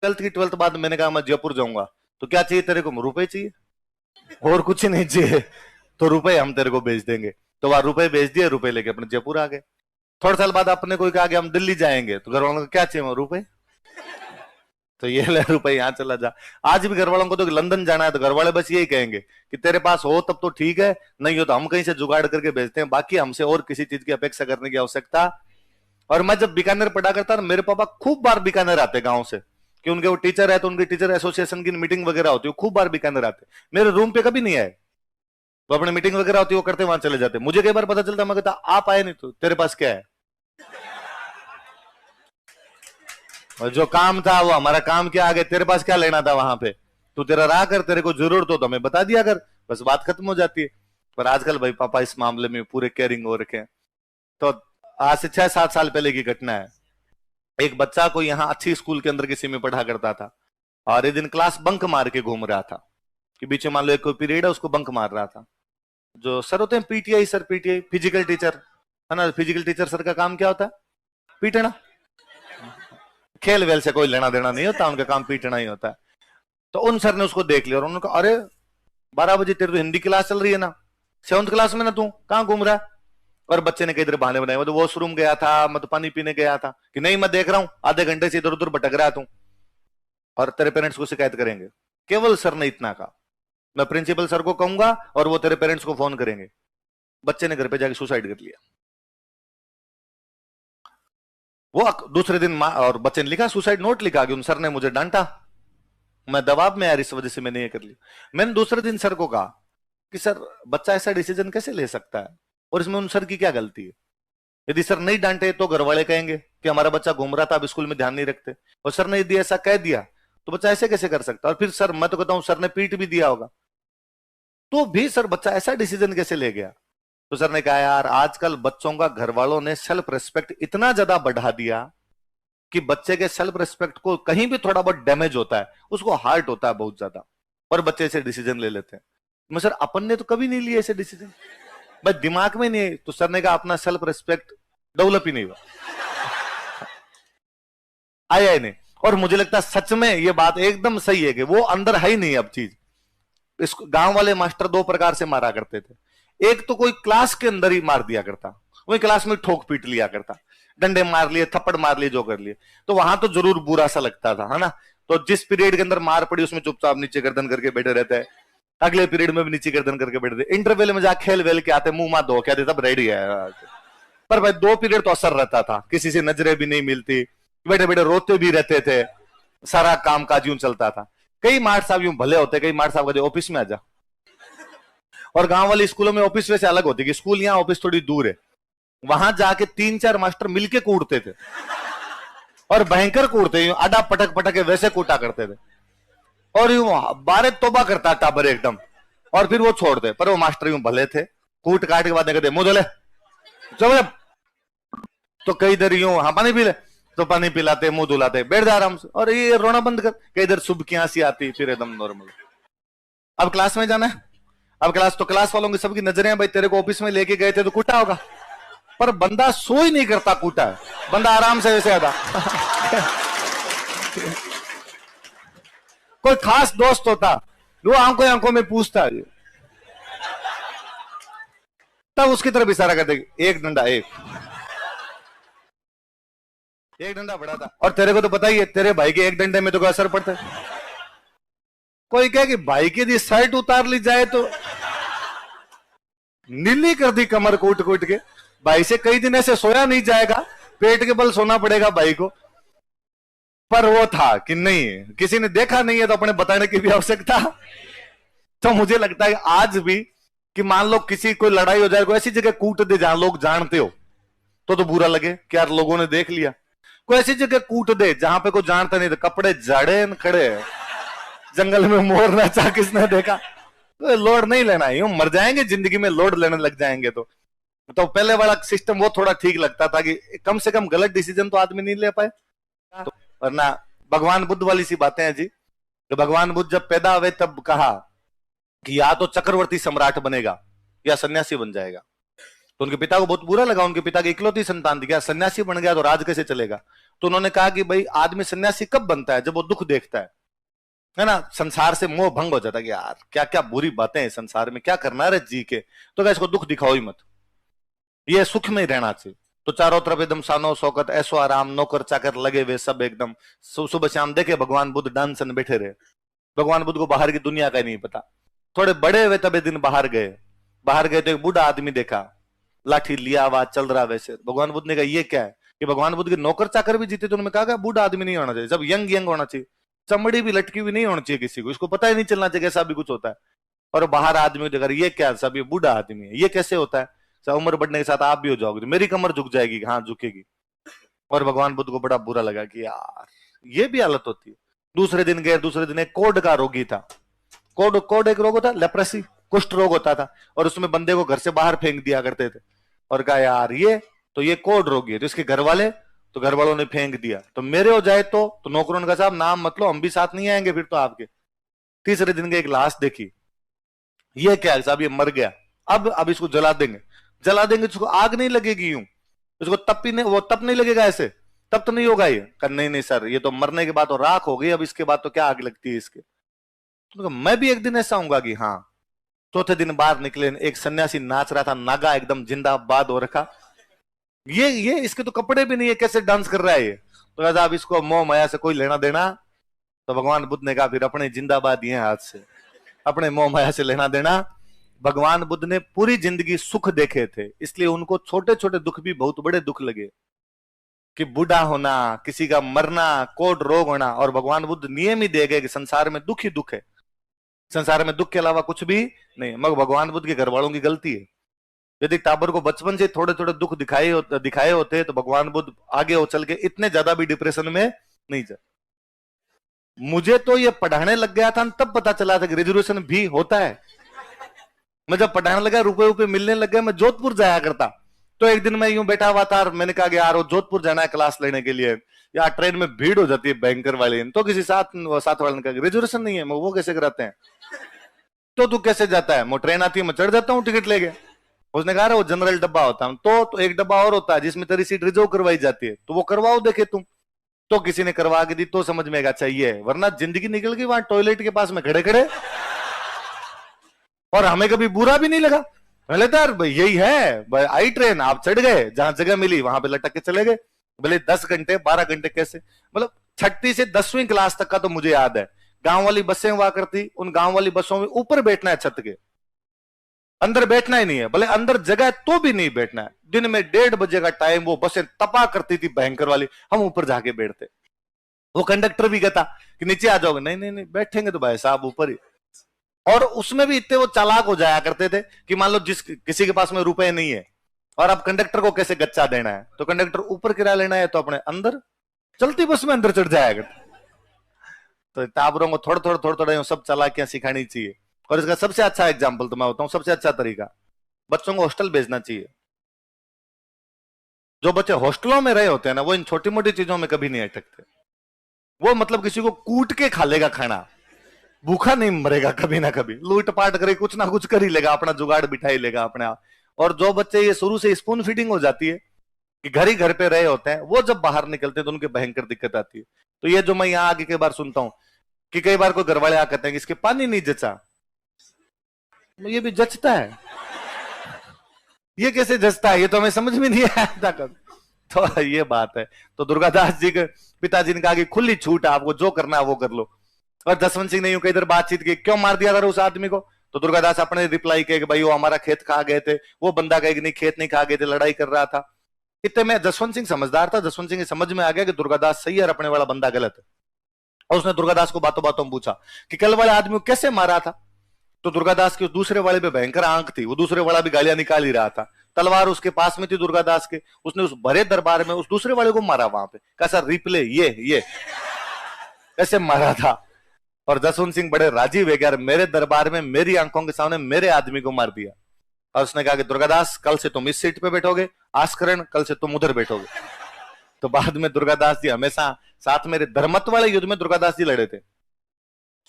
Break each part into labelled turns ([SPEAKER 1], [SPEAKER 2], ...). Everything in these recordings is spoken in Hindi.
[SPEAKER 1] ट्वेल्थ बाद मैंने कहा मैं जयपुर जाऊंगा। तो क्या चाहिए तेरे को? रुपए चाहिए, और कुछ नहीं चाहिए। तो रुपए हम तेरे को भेज देंगे। तो वहां रुपए भेज दिए, रुपए लेके अपने जयपुर आ गए। थोड़े साल बाद अपने कोई कहा कि हम दिल्ली जाएंगे, तो घर वालों को क्या चाहिए? रुपए। तो ये ले रुपए, यहाँ चला जा। आज भी घर वालों को तो लंदन जाना है तो घर वाले बस यही कहेंगे कि तेरे पास हो तब तो ठीक है, नहीं हो तो हम कहीं से जुगाड़ करके भेजते हैं, बाकी हमसे और किसी चीज की अपेक्षा करने की आवश्यकता। और मैं जब बीकानेर पढ़ा करता ना, मेरे पापा खूब बार बीकानेर आते गांव से, कि उनके वो टीचर है तो उनकी टीचर एसोसिएशन की मीटिंग वगैरह होती है, खूब बार बीकानेर आते। मेरे रूम पे कभी नहीं आए। वो अपनी मीटिंग वगैरह होती है वो करते, वहां चले जाते। मुझे कई बार पता चलता, मैं कहता आप आए नहीं तो तेरे पास क्या है? और जो काम था वो हमारा काम क्या, आगे तेरे पास क्या लेना था वहां पे? तू तेरा रहा कर, तेरे को जरूरत हो तो हमें बता दिया कर, बस बात खत्म हो जाती है। पर आजकल भाई पापा इस मामले में पूरे केयरिंग हो रखे हैं। तो आज से 6-7 साल पहले की घटना है। एक बच्चा को यहाँ अच्छी स्कूल के अंदर किसी में पढ़ा करता था, और एक दिन क्लास बंक मार के घूम रहा था, कि बीच में मान लो एक कोई पीरियड है उसको बंक मार रहा था। जो सर होते हैं PTI sir, PTI physical teacher है ना, फिजिकल टीचर सर का काम क्या होता है? पीटना। खेल वेल से कोई लेना देना नहीं होता, उनका काम पीटना ही होता है। तो उन सर ने उसको देख लिया और उन्होंने कहा, अरे 12 बजे तेरी तो हिंदी क्लास चल रही है ना, 7th क्लास में ना, तू कहाँ घूम रहा है? और बच्चे ने कई तरह बहाने बनाए, मैं तो वॉशरूम गया था, मैं तो पानी पीने गया था। कि नहीं मैं देख रहा हूं आधे घंटे से इधर उधर भटक रहा है तू, और तेरे पेरेंट्स को शिकायत करेंगे। केवल सर ने इतना कहा, मैं प्रिंसिपल सर को कहूंगा और वो तेरे पेरेंट्स को फोन करेंगे। बच्चे ने घर पे जाके सुसाइड कर लिया। वो दूसरे दिन और बच्चे ने लिखा सुसाइड नोट, लिखा कि उन सर ने मुझे डांटा, मैं दबाव में यार इस वजह से मैंने ये कर लिया। मैंने दूसरे दिन सर को कहा कि सर बच्चा ऐसा डिसीजन कैसे ले सकता है, और इसमें उन सर की क्या गलती है? यदि सर नहीं डांटे तो घर वाले कहेंगे कि हमारा बच्चा घूम रहा था, अब स्कूल में ध्यान नहीं रखते। और सर ने यदि ऐसा कह दिया तो बच्चा ऐसे कैसे कर सकता? और फिर सर, मैं तो कहता हूं सर ने पीट भी दिया होगा, तो भी सर बच्चा ऐसा डिसीजन कैसे ले गया? तो सर ने कहा यार आजकल बच्चों का घर वालों ने सेल्फ रिस्पेक्ट इतना ज्यादा बढ़ा दिया कि बच्चे के सेल्फ रिस्पेक्ट को कहीं भी थोड़ा बहुत डैमेज होता है, उसको हार्ट होता है बहुत ज्यादा, और बच्चे ऐसे डिसीजन ले लेते हैं। मैं सर अपन ने तो कभी नहीं लिए ऐसे डिसीजन, भाई दिमाग में नहीं है। तो सर ने कहा अपना सेल्फ रिस्पेक्ट डेवलप ही नहीं हुआ, आया ही नहीं। और मुझे लगता है सच में ये बात एकदम सही है कि वो अंदर है ही नहीं अब चीज। इसको गांव वाले मास्टर 2 प्रकार से मारा करते थे। एक तो कोई क्लास के अंदर ही मार दिया करता, वही क्लास में ठोक पीट लिया करता, डंडे मार लिए, थप्पड़ मार लिए, जो कर लिए, तो वहां तो जरूर बुरा सा लगता था, है ना। तो जिस पीरियड के अंदर मार पड़ी उसमें चुपचाप नीचे गर्दन करके बैठे रहते हैं, अगले पीरियड में भी नीचे गर्दन करके बैठे थे, इंटरवल में जाके खेल वेल के आते, मुंह मार धो के आते, तब रेडी है। पर भाई 2 पीरियड तो असर रहता था, किसी से नजरें भी नहीं मिलती, बैठे बैठे रोते भी रहते थे, सारा काम काज यूं चलता था। कई मार्ट साहब यूं भले होते, कई मार्ट साहब कहते ऑफिस में आ जा। और गांव वाले स्कूलों में ऑफिस वैसे अलग होती है कि स्कूल यहाँ ऑफिस थोड़ी दूर है, वहां जाके 3-4 मास्टर मिलके कूटते थे, और भयंकर कूटते, आडा पटक पटक के वैसे कूटा करते थे, और यूं बारे तोबा करता टाबर एकदम, और फिर वो छोड़ते। पर वो मास्टर यूं भले थे, कूट काट के बाद कहते मुंह धो ले, चलो। तो कई देर यूं हाँ पानी पी ले, तो पानी पिलाते, मुंह धुलाते, बैठ जा आराम से, और ये रोना बंद कर। कई देर सुबह सी आती, फिर एकदम नॉर्मल। अब क्लास में जाना है, अब क्लास तो क्लास वालों की सबकी नजरें भाई तेरे को ऑफिस में लेके गए थे तो कूटा होगा, पर बंदा सो ही नहीं करता कूटा है, बंदा आराम से वैसे आता। कोई खास दोस्त होता वो आंखों आंखों में पूछता है, तब उसकी तरफ इशारा कर देगी, एक डंडा, एक डंडा बड़ा था। और तेरे को तो पता ही है तेरे भाई के एक डंडे में तो कोई असर पड़ता है। कोई कहे कि भाई की दी शर्ट उतार ली जाए तो नीली कर दी कमर कूट कूट के, भाई से कई दिन ऐसे सोया नहीं जाएगा, पेट के बल सोना पड़ेगा भाई को। पर वो था कि नहीं, किसी ने देखा नहीं है तो अपने बताने की भी आवश्यकता। तो मुझे लगता है आज भी कि मान लो किसी कोई लड़ाई हो जाए, कोई ऐसी जगह कूट दे जहां लोग जानते हो, तो बुरा लगे कि यार लोगों ने देख लिया। कोई ऐसी जगह कूट दे जहां पे कोई जानता नहीं, तो कपड़े जड़े खड़े, जंगल में मोर नाचा किसने देखा, तो लोड नहीं लेना है, यूं मर जाएंगे जिंदगी में लोड लेने लग जाएंगे। तो पहले वाला सिस्टम वो थोड़ा ठीक लगता था कि कम से कम गलत डिसीजन तो आदमी नहीं ले पाए। तो वरना भगवान बुद्ध वाली सी बातें हैं जी, तो भगवान बुद्ध जब पैदा हुए तब कहा कि या तो चक्रवर्ती सम्राट बनेगा या सन्यासी बन जाएगा। तो उनके पिता को बहुत बुरा लगा, उनके पिता की इकलौती संतान थी, क्या सन्यासी बन गया तो राज कैसे चलेगा। तो उन्होंने कहा कि भाई आदमी सन्यासी कब बनता है? जब वो दुख देखता है ना, संसार से मोह भंग हो जाता है कि यार क्या क्या बुरी बातें हैं संसार में, क्या करना है रे जी के, तो क्या इसको दुख दिखाओ ही मत, ये सुख में ही रहना चाहिए। तो चारों तरफ एकदम शानो शौकत, ऐसो आराम, नौकर चाकर लगे हुए सब एकदम। सुबह शाम देखे भगवान बुद्ध डांसन बैठे रहे। भगवान बुद्ध को बाहर की दुनिया का नहीं पता। थोड़े बड़े हुए तब एक दिन बाहर गए तो एक बूढ़ा आदमी देखा, लाठी लिया हुआ चल रहा वैसे। भगवान बुद्ध ने कहा ये क्या है? कि भगवान बुद्ध के नौकर चाकर भी जीते तो उन्होंने कहा बूढ़ा आदमी नहीं होना चाहिए, जब यंग यंग होना चाहिए, चमड़ी भी लटकी हुई नहीं होनी चाहिए किसी को, इसको पता ही नहीं चलना चाहिए ऐसा भी कुछ होता है। और बाहर आदमी देखकर ये क्या सब, ये बूढ़ा आदमी है, ये कैसे होता है? उम्र बढ़ने के साथ आप भी हो जाओगे, मेरी कमर झुक जाएगी। हाँ झुकेगी। और भगवान बुद्ध को बड़ा बुरा लगा कि यार ये भी हालत होती है। दूसरे दिन गए, दूसरे दिन एक कोढ़ का रोगी था। कोढ़ एक रोग होता, लेप्रेसी, कुष्ठ रोग होता था, और उसमें बंदे को घर से बाहर फेंक दिया करते थे। और कहा यार ये कोढ़ रोगी है, तो इसके घर वाले, तो घर वालों ने फेंक दिया, तो मेरे हो जाए तो नौकरों ने कहा साहब नाम मत लो, हम भी साथ नहीं आएंगे फिर तो आपके। तीसरे दिन के एक लाश देखी, ये क्या साहब, ये मर गया, अब इसको जला देंगे इसको आग नहीं लगेगी यूं, इसको तप नहीं लगेगा ऐसे, तब तो नहीं होगा ये। कर नहीं सर, ये तो मरने के बाद तो राख हो गई, अब इसके बाद तो क्या आग लगती है इसके। तो मैं भी एक दिन ऐसा हूंगा कि हाँ। चौथे दिन बाहर निकले, एक सन्यासी नाच रहा था, नागा एकदम जिंदाबाद हो रखा, ये इसके तो कपड़े भी नहीं है, कैसे डांस कर रहा है ये। तो कहता अब इसको मोह माया से कोई लेना देना। तो भगवान बुद्ध ने कहा फिर अपने जिंदाबाद ये हाथ से, अपने मोह माया से लेना देना। भगवान बुद्ध ने पूरी जिंदगी सुख देखे थे, इसलिए उनको छोटे छोटे दुख भी बहुत बड़े दुख लगे, कि बूढ़ा होना, किसी का मरना, कोढ़ रोग होना। और भगवान बुद्ध नियम ही दे गए कि संसार में दुख ही दुख है, संसार में दुख के अलावा कुछ भी नहीं। मगर भगवान बुद्ध के घर वालों की गलती है। यदि टाबर को बचपन से थोड़े थोड़े दुख दिखाए होते तो भगवान बुद्ध आगे हो चल के इतने ज्यादा भी डिप्रेशन में नहीं जाए। मुझे तो ये पढ़ाने लग गया था तब पता चला था कि रिजर्वेशन भी होता है। मैं जब पढ़ाने लगा, रुपए मिलने लग गए, मैं जोधपुर जाया करता। तो एक दिन मैं यूं बैठा हुआ था और मैंने कहा कि यार वो जोधपुर जाना है क्लास लेने के लिए, यार ट्रेन में भीड़ हो जाती है बैंकर वाले। तो किसी साथ वाले ने कहा रिजर्वेशन नहीं है, मैं वो कैसे कराते हैं? तो तू कैसे जाता है? मैं ट्रेन आती है, मैं चढ़ जाता हूँ टिकट लेके। उसने कहा वो जनरल डब्बा होता है। तो एक डब्बा और होता है जिसमें तेरी सीट रिजर्व करवाई जाती है, तो वो करवाओ देखे तुम। तो किसी ने करवा के दी तो समझ में आएगा चाहिए, वरना जिंदगी निकल गई वहां टॉयलेट के पास में खड़े खड़े। और हमें कभी बुरा भी नहीं लगा, पहले तो यार यही है, आई ट्रेन, आप चढ़ गए, जहां जगह मिली वहां पे लटक के चले गए। भले 10 घंटे 12 घंटे कैसे, मतलब छठी से 10वीं क्लास तक का तो मुझे याद है। गांव वाली बसें हुआ करती, उन गांव वाली बसों में ऊपर बैठना है छत के, अंदर बैठना ही नहीं है, भले अंदर जगह है तो भी नहीं बैठना है। दिन में 1:30 बजे का टाइम, वो बसें तपा करती थी भयंकर वाली, हम ऊपर जाके बैठते। वो कंडक्टर भी कहता कि नीचे आ जाओगे, नहीं बैठेंगे तो भाई साहब ऊपर ही। और उसमें भी इतने वो चालाक हो जाया करते थे कि मान लो किसी के पास में रुपए नहीं है और अब कंडक्टर को कैसे गच्चा देना है, तो कंडक्टर ऊपर किराया लेना है तो अपने अंदर चलती बस में अंदर चढ़ जाया करते। तो टाबरों को थोड़ा सब चालाकियां सिखानी चाहिए। और इसका सबसे अच्छा एग्जाम्पल तो मैं बताऊं, सबसे अच्छा तरीका, बच्चों को हॉस्टल भेजना चाहिए। जो बच्चे हॉस्टलों में रहे होते हैं ना, वो इन छोटी मोटी चीजों में कभी नहीं अटकते। वो मतलब किसी को कूट के खा लेगा खाना, भूखा नहीं मरेगा कभी ना कभी, लूट पाट करे कुछ ना कुछ कर ही लेगा, अपना जुगाड़ बिठा ही लेगा अपने आप। और जो बच्चे ये शुरू से स्पून फीडिंग हो जाती है कि घर ही घर पे रहे होते हैं, वो जब बाहर निकलते हैं तो उनके भयंकर दिक्कत आती है। तो ये जो मैं यहाँ आगे कई बार सुनता हूं कि कई बार कोई घर वाले आ कहते हैं कि इसके पानी नहीं जचा, ये भी जचता है, ये कैसे जचता है, ये तो हमें समझ में नहीं आता कभी। तो ये बात है। तो दुर्गादास जी के पिताजी ने कहा कि खुली छूट है, आपको जो करना है वो कर लो। और जसवंत सिंह ने यूं कई इधर बातचीत की, क्यों मार दिया था उस आदमी को? तो दुर्गादास अपने रिप्लाई किए कि भाई वो हमारा खेत खा गए थे। वो बंदा कहे कि नहीं खेत नहीं खा गए थे, लड़ाई कर रहा था। इतने में जसवंत सिंह समझदार था, जसवंत सिंह समझ में आ गया कि दुर्गादास सही है और अपने वाला बंदा गलत है। और उसने दुर्गादास को बातों बातों में पूछा कि कल वाले आदमी को कैसे मारा था। तो दुर्गादास की उस दूसरे वाले पे भयंकर आंख थी, वो दूसरे वाला भी गालियां निकाल ही रहा था, तलवार उसके पास में थी दुर्गादास के। उसने उस भरे दरबार में उस दूसरे वाले को मारा वहां पे। कैसा रिप्ले, ये कैसे मारा था। और जसवंत सिंह बड़े राजी हुए यार, मेरे दरबार में मेरी आंखों के सामने मेरे आदमी को मार दिया। और उसने कहा कि दुर्गादास कल से तुम इस सीट पे बैठोगे, आस्करण कल से तुम उधर बैठोगे। तो बाद में दुर्गादास जी हमेशा साथ मेरे धर्मत वाले युद्ध में दुर्गादास जी लड़े थे।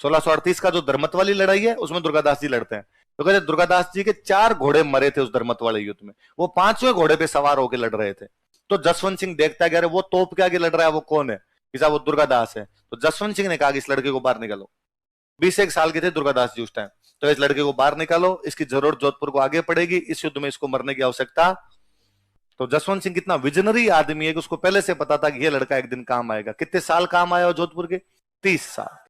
[SPEAKER 1] 1638 का जो धर्मत वाली लड़ाई है उसमें दुर्गादास जी लड़ते हैं। तो कहते दुर्गादास जी के 4 घोड़े मरे थे उस धर्मत वाले युद्ध में, वो 5वें घोड़े पे सवार होकर लड़ रहे थे। तो जसवंत सिंह देखता है कि अरे वो तोप के आगे लड़ रहा है, वो कौन है, कि साहब वो दुर्गादास है। तो जसवंत सिंह ने कहा कि इस लड़के को बाहर निकालो। 21 साल के थे दुर्गादास जी उस टाइम। तो इस लड़के को बाहर निकालो, इसकी जरूरत जोधपुर को आगे पड़ेगी, इस युद्ध में इसको मरने की आवश्यकता। तो जसवंत सिंह कितना विजनरी आदमी है कि उसको पहले से पता था कि ये लड़का एक दिन काम आएगा। कितने साल काम आया जोधपुर के? 30 साल।